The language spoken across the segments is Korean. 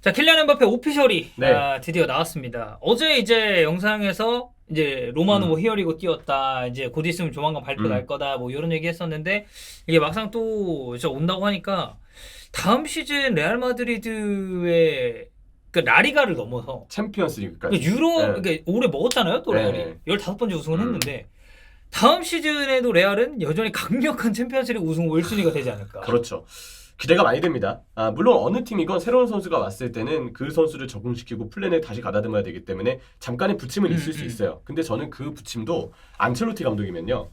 자, 킬리안 엠바페 오피셜이 네. 드디어 나왔습니다. 어제 이제 영상에서 이제 로마노 뭐 히어리고 뛰었다. 이제 곧 있으면 조만간 발표 날 거다. 뭐 이런 얘기 했었는데 이게 막상 또 저 온다고 하니까 다음 시즌 레알 마드리드의 그 라리가를 넘어서 챔피언스리그까지. 그 유로 그러니까 올해 먹었잖아요. 또 레알이 네. 15번째 우승을 했는데 다음 시즌에도 레알은 여전히 강력한 챔피언스리그 우승 1순위가 되지 않을까. 그렇죠. 기대가 많이 됩니다. 물론 어느 팀이건 새로운 선수가 왔을 때는 그 선수를 적응시키고 플랜을 다시 가다듬어야 되기 때문에 잠깐의 부침은 있을 수 있어요. 근데 저는 그 부침도 안첼로티 감독이면요.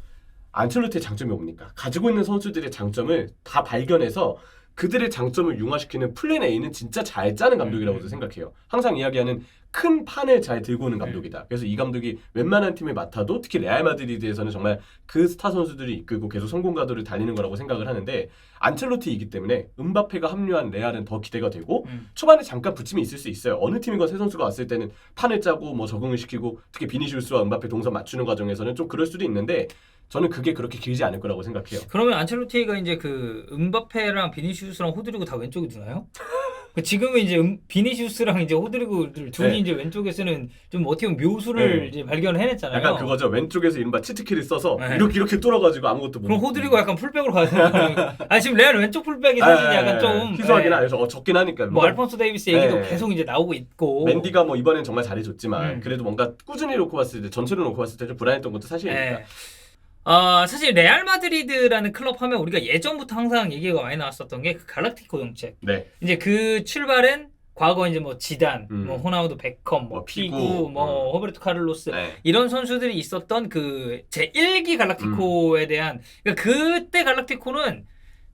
안첼로티의 장점이 뭡니까? 가지고 있는 선수들의 장점을 다 발견해서 그들의 장점을 융화시키는 플랜 A는 진짜 잘 짜는 감독이라고 생각해요. 항상 이야기하는 큰 판을 잘 들고 오는 감독이다. 그래서 이 감독이 웬만한 팀을 맡아도 특히 레알 마드리드에서는 정말 그 스타 선수들이 이끌고 계속 성공 가도를 달리는 거라고 생각을 하는데 안첼로티이기 때문에 음바페가 합류한 레알은 더 기대가 되고 초반에 잠깐 부침이 있을 수 있어요. 어느 팀이건 새 선수가 왔을 때는 판을 짜고 뭐 적응을 시키고 특히 비니시우스와 음바페 동선 맞추는 과정에서는 좀 그럴 수도 있는데 저는 그게 그렇게 길지 않을 거라고 생각해요. 그러면 안첼로티가 이제 그 음바페랑 비니시우스랑 호드리고 다 왼쪽에 두나요? 지금은 이제 비니시우스랑 이제 호드리고를 둘이 네. 이제 왼쪽에 쓰는 좀 어떻게 보면 묘수를 네. 이제 발견을 해냈잖아요. 약간 그거죠. 왼쪽에서 이른바 치트키를 써서 네. 이렇게 뚫어가지고 아무것도 못. 그럼 호드리고 약간 풀백으로 가야 되는 거 지금 레알 왼쪽 풀백이 사실 약간 좀 희소하긴 하죠. 적긴 하니까. 뭐 알폰소 데이비스 얘기도 네. 계속 이제 나오고 있고. 맨디가 뭐 이번엔 정말 잘해줬지만 그래도 뭔가 꾸준히 놓고 봤을 때 전체로 놓고 봤을 때 좀 불안했던 것도 사실입니다. 네. 사실 레알 마드리드라는 클럽 하면 우리가 예전부터 항상 얘기가 많이 나왔었던 게 그 갈락티코 정책. 네. 이제 그 출발은 과거 이제 뭐 지단, 뭐 호나우두 베컴, 뭐 피구, 뭐 호베르토 카를로스 네. 이런 선수들이 있었던 그 제1기 갈락티코에 대한 그러니까 그때 갈락티코는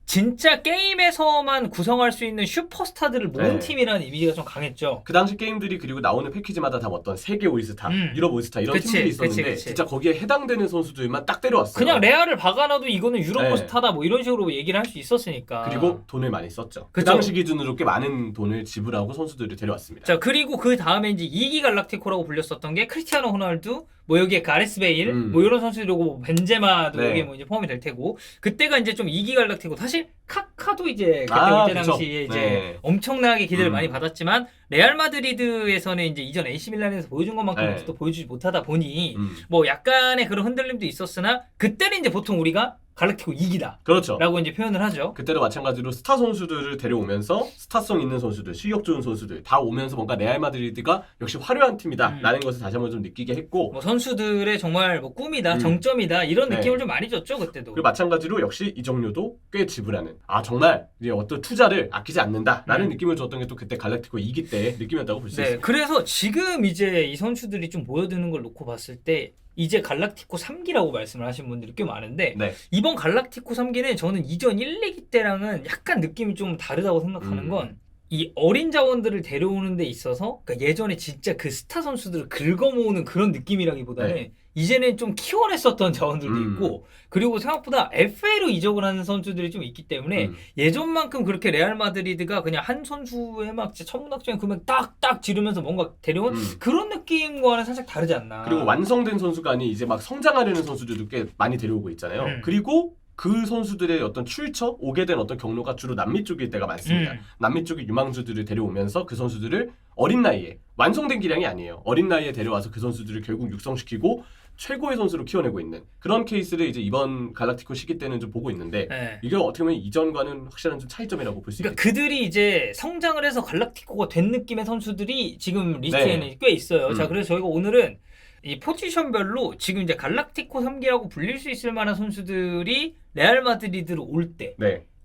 진짜 게임에서만 구성할 수 있는 슈퍼스타들을 모은 네. 팀이라는 이미지가 좀 강했죠. 그 당시 게임들이 그리고 나오는 패키지마다 다 어떤 세계 올스타, 유럽 올스타 이런 팀들이 있었는데 그치. 진짜 거기에 해당되는 선수들만 딱 데려왔어요. 그냥 레알을 박아놔도 이거는 유럽 네. 올스타다 뭐 이런 식으로 얘기를 할 수 있었으니까. 그리고 돈을 많이 썼죠. 그 그쵸? 당시 기준으로 꽤 많은 돈을 지불하고 선수들을 데려왔습니다. 자, 그리고 그 다음에 이제 2기 갈락티코라고 불렸었던 게 크리스티아노 호날두, 뭐 여기에 가레스 베일, 뭐 이런 선수들이 오고 뭐 벤제마도 네. 여기에 뭐 이제 포함이 될 테고 그때가 이제 좀 2기 갈락티코 사실 카카도 이제 그때 올 때 그쵸. 당시에 이제 네. 엄청나게 기대를 많이 받았지만 레알 마드리드에서는 이제 이전 AC 밀란에서 보여준 것만큼 네. 또 보여주지 못하다 보니 뭐 약간의 그런 흔들림도 있었으나 그때는 이제 보통 우리가 갈락티코 2기다. 그렇죠. 라고 이제 표현을 하죠. 그때도 마찬가지로 스타 선수들을 데려오면서 스타성 있는 선수들, 실력 좋은 선수들 다 오면서 뭔가 레알 마드리드가 역시 화려한 팀이다라는 것을 다시 한번 좀 느끼게 했고 뭐 선수들의 정말 뭐 꿈이다, 정점이다 이런 느낌을 좀 많이 줬죠 그때도. 그리고 마찬가지로 역시 이적료도 꽤 지불하는 정말 이제 어떤 투자를 아끼지 않는다라는 느낌을 줬던 게 또 그때 갈락티코 2기 때 느낌이었다고 볼 수 있습니다. 그래서 지금 이제 이 선수들이 좀 모여드는 걸 놓고 봤을 때 이제 갈락티코 3기라고 말씀을 하신 분들이 꽤 많은데 이번 갈락티코 3기는 저는 이전 1, 2기 때랑은 약간 느낌이 좀 다르다고 생각하는 건 이 어린 자원들을 데려오는 데 있어서 그러니까 예전에 진짜 그 스타 선수들을 긁어모으는 그런 느낌이라기보다는 이제는 좀 키워냈었던 자원들도 있고 그리고 생각보다 FA로 이적을 하는 선수들이 좀 있기 때문에 예전만큼 그렇게 레알 마드리드가 그냥 한 선수에 막 진짜 천문학적인 금액 딱딱 지르면서 뭔가 데려온 그런 느낌과는 살짝 다르지 않나. 그리고 완성된 선수가 아닌 이제 막 성장하려는 선수들도 꽤 많이 데려오고 있잖아요. 그리고 그 선수들의 어떤 출처, 오게 된 어떤 경로가 주로 남미 쪽일 때가 많습니다. 남미 쪽의 유망주들을 데려오면서 그 선수들을 어린 나이에, 완성된 기량이 아니에요. 어린 나이에 데려와서 그 선수들을 결국 육성시키고 최고의 선수로 키워내고 있는 그런 케이스를 이제 이번 갈락티코 시기 때는 좀 보고 있는데 이게 어떻게 보면 이전과는 확실한 좀 차이점이라고 볼 수 있겠죠. 그러니까 그들이 이제 성장을 해서 갈락티코가 된 느낌의 선수들이 지금 리스트에는 꽤 있어요. 자, 그래서 저희가 오늘은 이 포지션별로 지금 이제 갈락티코 3기라고 불릴 수 있을 만한 선수들이 레알 마드리드로 올 때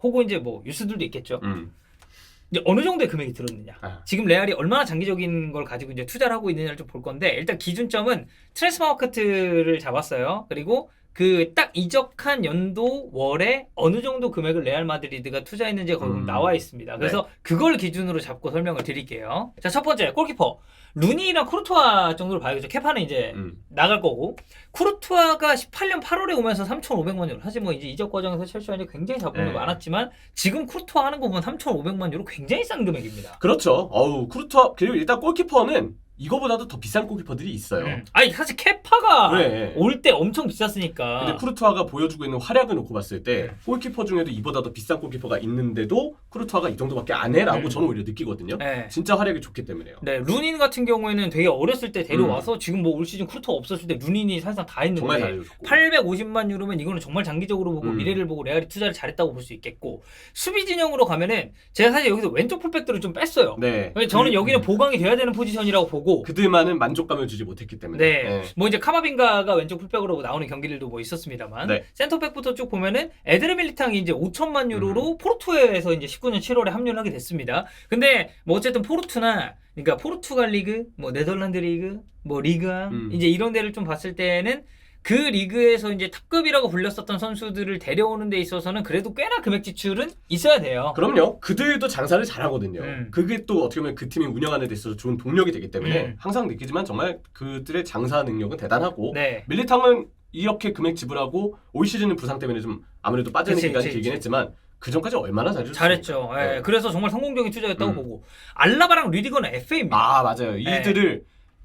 혹은 이제 뭐 유스들도 있겠죠. 이제 어느 정도의 금액이 들었느냐. 지금 레알이 얼마나 장기적인 걸 가지고 이제 투자를 하고 있느냐를 좀 볼 건데 일단 기준점은 트랜스퍼마크트를 잡았어요. 그리고 그 딱 이적한 연도 월에 어느 정도 금액을 레알 마드리드가 투자했는지가 거기 나와 있습니다. 그래서 그걸 기준으로 잡고 설명을 드릴게요. 자, 첫 번째 골키퍼 루니랑 쿠르투아 정도로 봐야겠죠. 케파는 이제 나갈 거고 쿠르투아가 18년 8월에 오면서 3,500만 유로. 사실 뭐 이제 이적 과정에서 첼시가 굉장히 자본이 많았지만 지금 쿠르투아 하는 거 보면 3,500만 유로 굉장히 싼 금액입니다. 그렇죠. 쿠르투아 그리고 일단 골키퍼는 이거보다도 더 비싼 골키퍼들이 있어요. 아니 사실 케파가 그래. 올 때 엄청 비쌌으니까. 근데 쿠르투아가 보여주고 있는 활약을 놓고 봤을 때 골키퍼 중에도 이보다 더 비싼 골키퍼가 있는데도 쿠르투아가 이 정도밖에 안 해라고 저는 오히려 느끼거든요. 네. 진짜 활약이 좋기 때문에요. 네, 루닌 같은 경우에는 되게 어렸을 때 데려와서 지금 뭐 올 시즌 쿠르투아 없었을 때 루닌이 사실상 다 했는데 정말 잘해줬고 850만 유로면 이거는 정말 장기적으로 보고 미래를 보고 레알이 투자를 잘했다고 볼 수 있겠고 수비 진영으로 가면은 제가 사실 여기서 왼쪽 풀백들을 좀 뺐어요. 네. 저는 여기는 보강이 돼야 되는 포지션이라고 보고 그들만은 만족감을 주지 못했기 때문에. 네. 뭐 이제 카마빈가가 왼쪽 풀백으로 나오는 경기들도 뭐 있었습니다만 네. 센터백부터 쭉 보면은 에드르 밀리탕이 이제 5천만 유로로 포르투에서 이제 19년 7월에 합류를 하게 됐습니다. 근데 뭐 어쨌든 포르투나 그러니까 포르투갈 리그, 뭐 네덜란드 리그, 뭐 리그왕 이제 이런 데를 좀 봤을 때는 그 리그에서 이제 탑급이라고 불렸었던 선수들을 데려오는 데 있어서는 그래도 꽤나 금액 지출은 있어야 돼요. 그럼요. 그들도 장사를 잘하거든요. 그게 또 어떻게 보면 그 팀이 운영하는 데 있어서 좋은 동력이 되기 때문에 항상 느끼지만 정말 그들의 장사 능력은 대단하고 네. 밀리탕은 이렇게 금액 지불하고 올 시즌은 부상 때문에 좀 아무래도 빠지는 기간이 길긴 했지만 그 전까지 얼마나 잘했죠. 네. 그래서 정말 성공적인 투자였다고 보고 알라바랑 리디거는 FA입니다. 아 맞아요.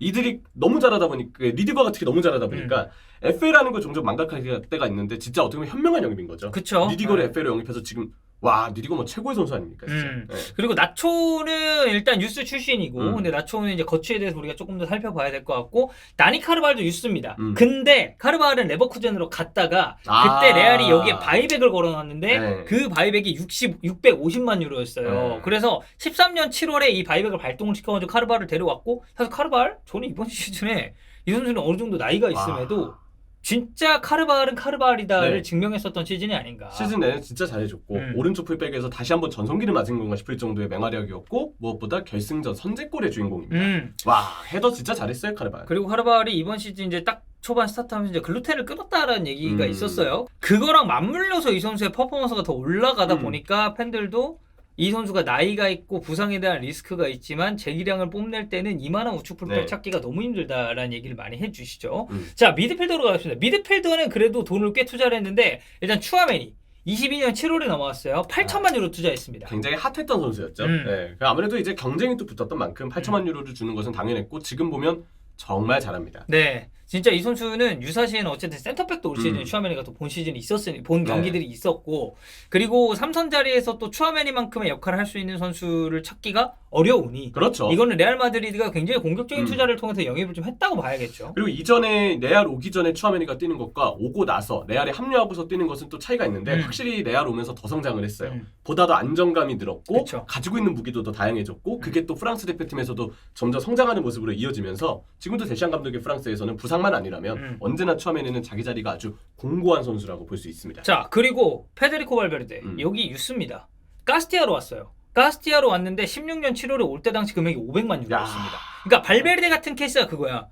이들이 너무 잘하다 보니까 리디거가 특히 너무 잘하다 보니까 FA라는 걸 종종 망각할 때가 있는데 진짜 어떻게 보면 현명한 영입인 거죠. 그쵸. 리디거를 FA로 영입해서 지금 와 리디거 뭐 최고의 선수 아닙니까 진짜. 그리고 나초는 일단 유스 출신이고 근데 나초는 이제 거취에 대해서 우리가 조금 더 살펴봐야 될 것 같고 다니 카르발도 유스입니다. 근데 카르발은 레버쿠젠으로 갔다가 그때 레알이 여기에 바이백을 걸어놨는데 그 바이백이 650만 유로였어요. 그래서 13년 7월에 이 바이백을 발동을 시켜가지고 카르발을 데려왔고 사실 카르발 저는 이번 시즌에 이 선수는 어느 정도 나이가 있음에도 진짜 카르발은 카르발이다를 증명했었던 시즌이 아닌가. 시즌 내내 진짜 잘해줬고 오른쪽 풀백에서 다시 한번 전성기를 맞은 건가 싶을 정도의 맹활약이었고 무엇보다 결승전 선제골의 주인공입니다. 와 헤더 진짜 잘했어요 카르발. 그리고 카르발이 이번 시즌 이제 딱 초반 스타트하면서 이제 글루텐을 끊었다라는 얘기가 있었어요. 그거랑 맞물려서 이 선수의 퍼포먼스가 더 올라가다 보니까 팬들도 이 선수가 나이가 있고 부상에 대한 리스크가 있지만 재기량을 뽐낼 때는 이만한 우측 풀백 찾기가 너무 힘들다라는 얘기를 많이 해주시죠. 자 미드필더로 가겠습니다. 미드필더는 그래도 돈을 꽤 투자를 했는데 일단 추아메니 22년 7월에 넘어왔어요. 8천만 유로 투자했습니다. 굉장히 핫했던 선수였죠. 네. 아무래도 이제 경쟁이 또 붙었던 만큼 8천만 유로를 주는 것은 당연했고 지금 보면 정말 잘합니다. 네. 진짜 이 선수는 유사시에는 어쨌든 센터백도 올 시즌에 추아메니가 또 본 시즌이 있었으니 본 경기들이 있었고 그리고 삼선 자리에서 또 추아메니만큼의 역할을 할 수 있는 선수를 찾기가 어려우니 그렇죠. 이거는 레알 마드리드가 굉장히 공격적인 투자를 통해서 영입을 좀 했다고 봐야겠죠. 그리고 이전에 레알 오기 전에 추아메니가 뛰는 것과 오고 나서 레알에 합류하고서 뛰는 것은 또 차이가 있는데 확실히 레알 오면서 더 성장을 했어요. 보다 더 안정감이 늘었고 가지고 있는 무기도 더 다양해졌고 그게 또 프랑스 대표팀에서도 점점 성장하는 모습으로 이어지면서 지금도 데시안 감독의 프랑스에서는 부상만 아니라면 언제나 추아메니는 자기 자리가 아주 공고한 선수라고 볼 수 있습니다. 자 그리고 페데리코 발베르데 여기 유스입니다. 카스티아로 왔어요. 카스티아로 왔는데 16년 7월에 올 때 당시 금액이 500만 유로였습니다. 그러니까 발베르데 같은 케이스가 그거야.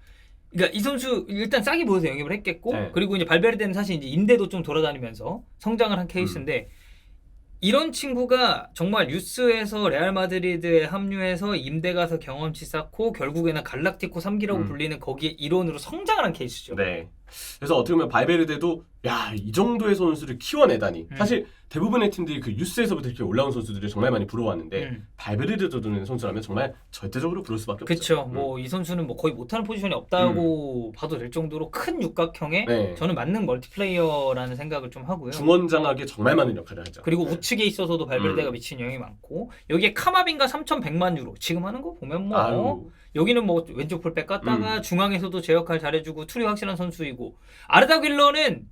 그러니까 이 선수 일단 싸게 보여서 영입을 했겠고 그리고 이제 발베르데는 사실 이제 임대도 좀 돌아다니면서 성장을 한 케이스인데 이런 친구가 정말 유스에서 레알 마드리드에 합류해서 임대 가서 경험치 쌓고 결국에는 갈락티코 3기라고 불리는 거기에 일원으로 성장을 한 케이스죠. 네. 그래서 어떻게 보면 발베르데도 야, 이 정도의 선수를 키워내다니. 사실 대부분의 팀들이 그 유스에서부터 이렇게 올라온 선수들을 정말 많이 부러워하는데 발베르데도 되는 선수라면 정말 절대적으로 부러울 수밖에 없죠. 그렇죠. 뭐 이 선수는 뭐 거의 못하는 포지션이 없다고 봐도 될 정도로 큰 육각형의 저는 맞는 멀티플레이어라는 생각을 좀 하고요. 중원장하게 정말 많은 역할을 하죠. 그리고 우측에 있어서도 발베르데가 미친 영향이 많고 여기에 카마빈가 3,100만 유로 지금 하는 거 보면 뭐 여기는 뭐 왼쪽 풀백 갔다가 중앙에서도 제 역할 잘해주고 투리 확실한 선수이고 아르다 길러는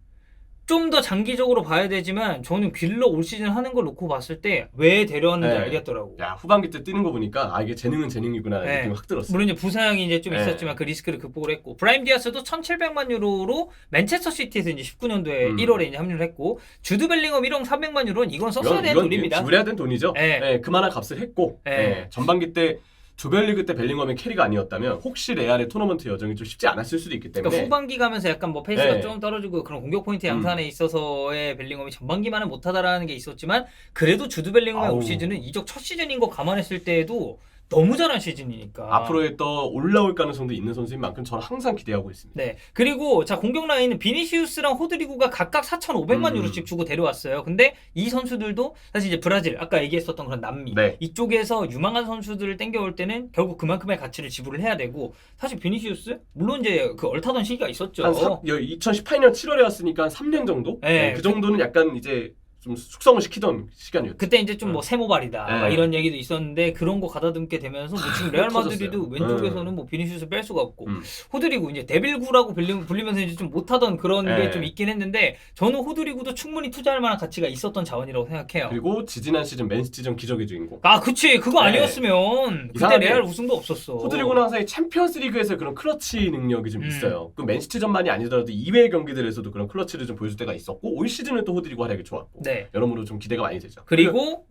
좀 더 장기적으로 봐야 되지만 저는 길러 올 시즌 하는 걸 놓고 봤을 때 왜 데려왔는지 알겠더라고. 야 후반기 때 뛰는 거 보니까 아 이게 재능은 재능이구나라는 느낌이 확 들었어. 물론 이제 부상이 이제 좀 있었지만 그 리스크를 극복을 했고 브라임 디아스도 1,700만 유로로 맨체스터 시티에서 이제 19년도에 1월에 이제 합류를 했고 주드 벨링엄 1억 300만 유로는 이건 썼어야 되는 돈입니다. 지불해야 되는 돈이죠. 그만한 값을 했고 전반기 때 조별리그 때 벨링엄의 캐리가 아니었다면 혹시 레알의 토너먼트 여정이 좀 쉽지 않았을 수도 있기 때문에 그러니까 후반기 가면서 약간 뭐 페이스가 좀 떨어지고 그런 공격 포인트 양산에 있어서의 벨링엄이 전반기만은 못하다라는 게 있었지만 그래도 주드 벨링엄의 올 시즌은 이적 첫 시즌인 거 감안했을 때에도 너무 잘한 시즌이니까. 앞으로의 또 올라올 가능성도 있는 선수인 만큼 저는 항상 기대하고 있습니다. 네. 그리고 자 공격 라인은 비니시우스랑 호드리구가 각각 4,500만 유로씩 주고 데려왔어요. 근데 이 선수들도 사실 이제 브라질 아까 얘기했었던 그런 남미 네. 이쪽에서 유망한 선수들을 땡겨올 때는 결국 그만큼의 가치를 지불을 해야 되고 사실 비니시우스 물론 이제 그 얼타던 시기가 있었죠. 한 2018년 7월에 왔으니까 한 3년 정도? 네. 그 정도는 약간 이제 좀 숙성을 시키던 시간이었죠. 그때 이제 좀 뭐 세모발이다 막 이런 얘기도 있었는데 그런 거 가다듬게 되면서 뭐 지금 레알 마드리드 왼쪽에서는 뭐 비니시우스 뺄 수가 없고 호드리구 이제 데빌구라고 불리면서 이제 좀 못하던 그런 게 좀 있긴 했는데 저는 호드리구도 충분히 투자할 만한 가치가 있었던 자원이라고 생각해요. 그리고 지지난 시즌 맨시티전 기적의 주인공. 아 그치 그거 아니었으면 그때 레알 우승도 없었어. 호드리구는 항상 이 챔피언스리그에서 그런 클러치 능력이 좀 있어요. 그 맨시티전만이 아니더라도 이외의 경기들에서도 그런 클러치를 좀 보여줄 때가 있었고 올 시즌은 또 호드리구 활약이 좋았고. 네. 여러모로 좀 기대가 많이 되죠. 그리고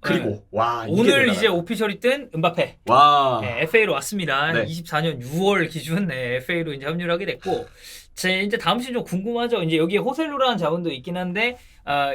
와 이게 오늘 대단하다. 이제 오피셜이 뜬 음바페 와 FA로 왔습니다. 네. 24년 6월 기준 FA로 이제 합류를 하게 됐고 이제 다음 시즌 좀 궁금하죠. 이제 여기에 호셀루라는 자원도 있긴 한데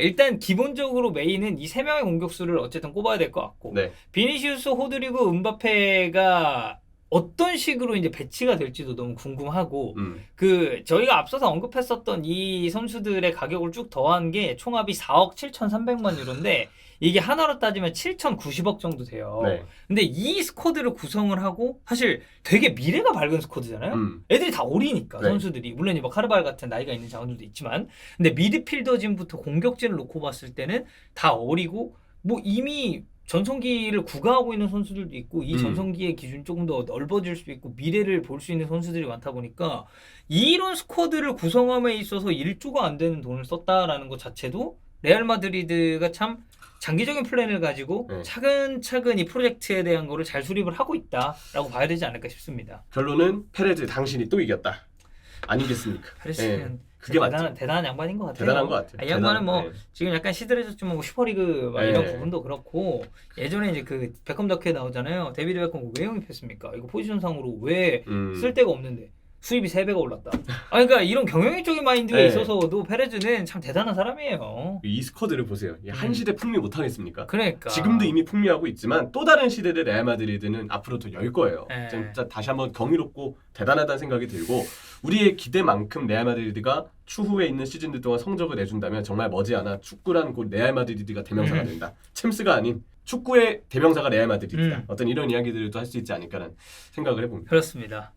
일단 기본적으로 메인은 이 세 명의 공격수를 어쨌든 꼽아야 될 것 같고 네. 비니시우스, 호드리구, 음바페가 어떤 식으로 이제 배치가 될지도 너무 궁금하고 그 저희가 앞서서 언급했었던 이 선수들의 가격을 쭉 더한 게 총합이 4억 7,300만 유로인데 이게 하나로 따지면 7,090억 정도 돼요. 네. 근데 이 스쿼드를 구성을 하고 사실 되게 미래가 밝은 스쿼드잖아요. 애들이 다 어리니까 네. 선수들이 물론 뭐 카르발 같은 나이가 있는 자원들도 있지만 근데 미드필더진부터 공격진을 놓고 봤을 때는 다 어리고 뭐 이미 전성기를 구가하고 있는 선수들도 있고 이 전성기의 기준이 조금 더 넓어질 수 있고 미래를 볼 수 있는 선수들이 많다 보니까 이런 스쿼드를 구성함에 있어서 1조가 안 되는 돈을 썼다라는 것 자체도 레알 마드리드가 참 장기적인 플랜을 가지고 차근차근 이 프로젝트에 대한 거를 잘 수립을 하고 있다라고 봐야 되지 않을까 싶습니다. 결론은 페레즈 당신이 또 이겼다. 아니겠습니까? 페레즈는 그게 대단한 양반인 것 같아요. 대단한 것 같아요. 이 양반은 뭐 지금 약간 시들해졌지만 뭐 슈퍼리그 막 이런 부분도 그렇고 예전에 이제 그 베컴 다큐에 나오잖아요. 데비드 베컴 왜 영입했습니까? 이거 포지션상으로 왜 쓸 데가 없는데 수입이 3배가 올랐다. 그러니까 이런 경영적인 마인드에 있어서도 페레즈는 참 대단한 사람이에요. 이 스쿼드를 보세요. 한 시대 풍미 못 하겠습니까? 그러니까 지금도 이미 풍미하고 있지만 또 다른 시대를 레알 마드리드는 앞으로 더 열 거예요. 진짜 다시 한번 경이롭고 대단하다는 생각이 들고 우리의 기대만큼 레알 마드리드가 추후에 있는 시즌들 동안 성적을 내준다면 정말 머지않아 축구란 곧 레알 마드리드가 대명사가 된다. 챔스가 아닌 축구의 대명사가 레알 마드리드다. 어떤 이런 이야기들을 또 할 수 있지 않을까라는 생각을 해봅니다. 그렇습니다.